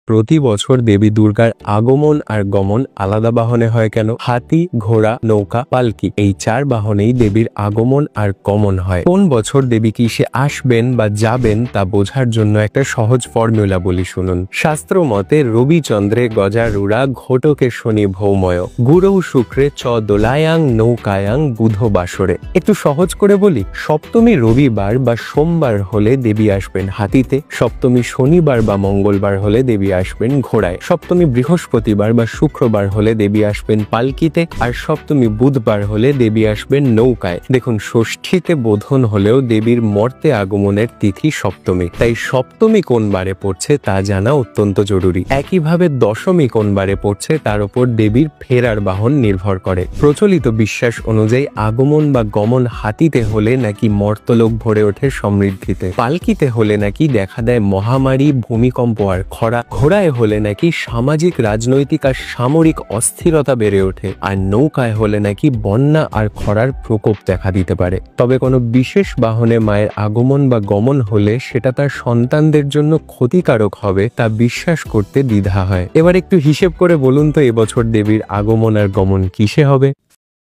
প্রতি বছর দেবী দুর্গার আগমন আর গমন আলাদা বাহনে হয় কেন? হাতি, ঘোড়া, নৌকা, পালকি এই 4 বাহনেই দেবীর আগমন আর গমন হয়। কোন বছর দেবী কিসে আসবেন বা যাবেন তা বোঝার জন্য একটা সহজ ফর্মুলা বলি শুনুন। শাস্ত্র মতে রবি চন্দ্রে গজারুড়া, ঘটকে শনি ভৌময়, গুরৌ শুক্রে চ দোলায়াং নৌকায়াং বুধ বাসরে। একটু সহজ করে বলি, সপ্তমী রবিবার বা সোমবার হলে দেবী আসবেন হাতিতে, সপ্তমী শনিবার বা মঙ্গলবার হলে দেবী আসবেন ঘোড়ায়, সপ্তমী বৃহস্পতিবার বা শুক্রবার হলে দেবী আসবেন পালকিতে, আর সপ্তমী বুধবার হলে দেবী আসবেন নৌকায়। দেখুন, ষষ্ঠীতে বোধন হলেও দেবীর মর্তে আগমনের তিথি সপ্তমী, তাই সপ্তমী কোন বারে পড়ছে তা জানা অত্যন্ত জরুরি। একইভাবে দশমী কোন বারে পড়ছে তার উপর দেবীর ফেরার বাহন নির্ভর করে। প্রচলিত বিশ্বাস অনুযায়ী আগমন বা গমন হাতিতে হলে নাকি মর্তলোক ভরে ওঠে সমৃদ্ধিতে, পালকিতে হলে নাকি দেখা দেয় মহামারী, ভূমিকম্প আর খরা, ঘোড়ায় হলে নাকি সামাজিক, রাজনৈতিক আর সামরিক অস্থিরতা বেড়ে ওঠে, আর নৌকায় হলে নাকি বন্যা আর খরার প্রকোপ দেখা দিতে পারে। তবে কোনো বিশেষ বাহনে মায়ের আগমন বা গমন হলে সেটা তার সন্তানদের জন্য ক্ষতিকারক হবে তা বিশ্বাস করতে দ্বিধা হয়। এবার একটু হিসেব করে বলুন তো এবছর দেবীর আগমন আর গমন কিসে হবে?